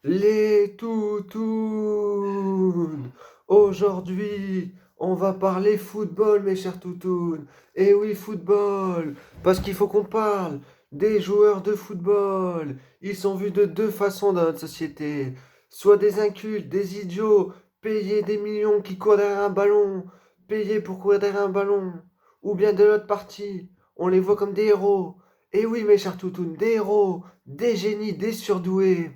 Les toutounes. Aujourd'hui, on va parler football, mes chers toutounes. Eh oui, football. Parce qu'il faut qu'on parle des joueurs de football. Ils sont vus de deux façons dans notre société. Soit des incultes, des idiots, payés des millions qui courent derrière un ballon, payés pour courir derrière un ballon. Ou bien de l'autre partie, on les voit comme des héros. Eh oui, mes chers toutounes, des héros, des génies, des surdoués.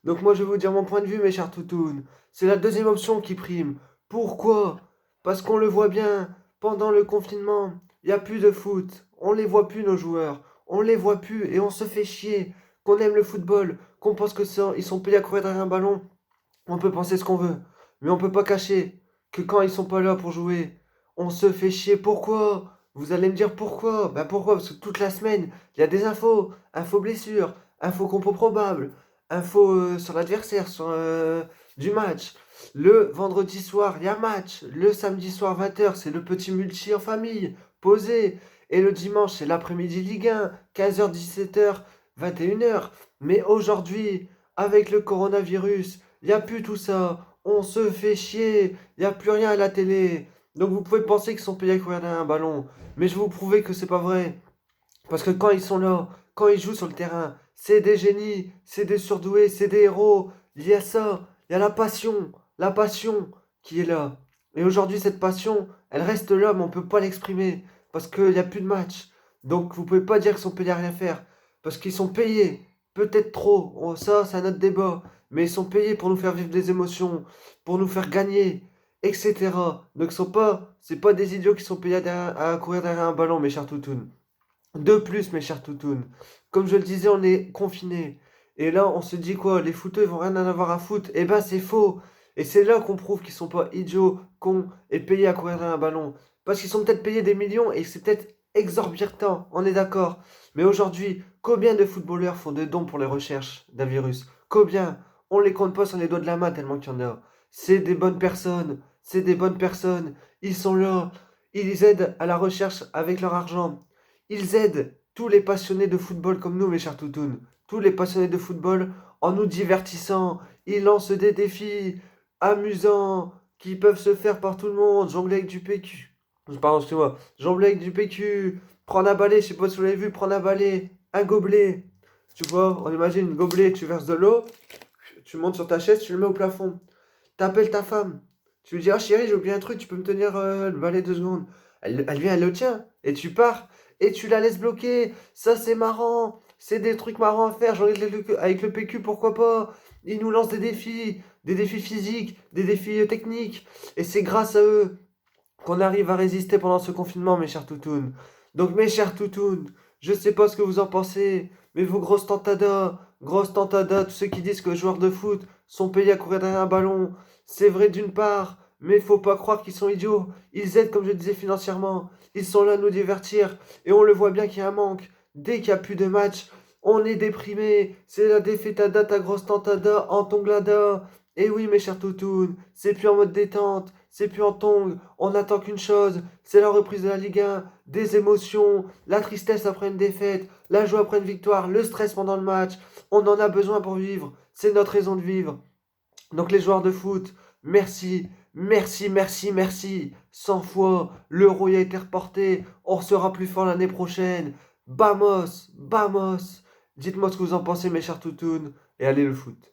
Donc moi je vais vous dire mon point de vue mes chers toutounes. C'est la deuxième option qui prime. Pourquoi? Parce qu'on le voit bien, pendant le confinement, il n'y a plus de foot. On les voit plus nos joueurs. On les voit plus et on se fait chier. Qu'on aime le football, qu'on pense que ça, ils sont payés à courir derrière un ballon. On peut penser ce qu'on veut. Mais on peut pas cacher que quand ils sont pas là pour jouer, on se fait chier. Pourquoi? Vous allez me dire pourquoi? Ben pourquoi? Parce que toute la semaine, il y a des infos. Infos blessures, infos compos probables, infos sur l'adversaire, sur du match. Le vendredi soir, il y a match. Le samedi soir, 20h, c'est le petit multi en famille, posé. Et le dimanche, c'est l'après-midi Ligue 1, 15h, 17h, 21h. Mais aujourd'hui, avec le coronavirus, il n'y a plus tout ça. On se fait chier. Il n'y a plus rien à la télé. Donc vous pouvez penser qu'ils sont payés à courir derrière un ballon. Mais je vais vous prouver que c'est pas vrai. Parce que quand ils sont là, quand ils jouent sur le terrain, c'est des génies, c'est des surdoués, c'est des héros. Il y a ça, il y a la passion qui est là. Et aujourd'hui, cette passion, elle reste là, mais on ne peut pas l'exprimer. Parce qu'il n'y a plus de match. Donc vous pouvez pas dire qu'ils sont payés à rien faire. Parce qu'ils sont payés, peut-être trop. Oh, ça, c'est un autre débat. Mais ils sont payés pour nous faire vivre des émotions, pour nous faire gagner, etc. Donc c'est pas des idiots qui sont payés à courir derrière un ballon, mes chers toutounes. De plus, mes chers toutounes, comme je le disais, on est confinés. Et là, on se dit quoi? Les footeux, ils vont rien en avoir à foutre. Eh ben, c'est faux. Et c'est là qu'on prouve qu'ils sont pas idiots, cons et payés à courir derrière un ballon. Parce qu'ils sont peut-être payés des millions et c'est peut-être exorbitant, on est d'accord. Mais aujourd'hui, combien de footballeurs font des dons pour les recherches d'un virus? Combien? On les compte pas sur les doigts de la main tellement qu'il y en a. C'est des bonnes personnes. C'est des bonnes personnes. Ils sont là. Ils aident à la recherche avec leur argent. Ils aident tous les passionnés de football comme nous, mes chers toutounes. Tous les passionnés de football en nous divertissant. Ils lancent des défis amusants qui peuvent se faire par tout le monde. Jongler avec du PQ. Pardon, excusez-moi. Jongler avec du PQ. Prendre un balai, je sais pas si vous l'avez vu, prendre un balai, un gobelet. Tu vois, on imagine un gobelet, tu verses de l'eau, tu montes sur ta chaise, tu le mets au plafond. T'appelles ta femme. Tu lui dis, ah chérie, j'ai oublié un truc, tu peux me tenir le balai 2 secondes. Elle vient, elle le tient. Et tu pars. Et tu la laisses bloquer. Ça, c'est marrant. C'est des trucs marrants à faire. Avec le PQ, pourquoi pas? Ils nous lancent des défis physiques, des défis techniques. Et c'est grâce à eux qu'on arrive à résister pendant ce confinement, mes chers toutounes. Donc, mes chers toutounes, je sais pas ce que vous en pensez, mais vous, grosses tantadas, tous ceux qui disent que les joueurs de foot sont payés à courir derrière un ballon, c'est vrai d'une part, mais faut pas croire qu'ils sont idiots. Ils aident, comme je le disais, financièrement. Ils sont là à nous divertir, et on le voit bien qu'il y a un manque. Dès qu'il n'y a plus de match, on est déprimé. C'est la défaitada, ta grosse tantada, en tonglada. Et oui, mes chers toutounes, c'est plus en mode détente, c'est plus en tongue, on n'attend qu'une chose, c'est la reprise de la Ligue 1, des émotions, la tristesse après une défaite, la joie après une victoire, le stress pendant le match, on en a besoin pour vivre, c'est notre raison de vivre. Donc les joueurs de foot, merci, merci, merci, merci, 100 fois, l'euro y a été reporté, on sera plus fort l'année prochaine, vamos, vamos, dites-moi ce que vous en pensez mes chers toutounes, et allez le foot.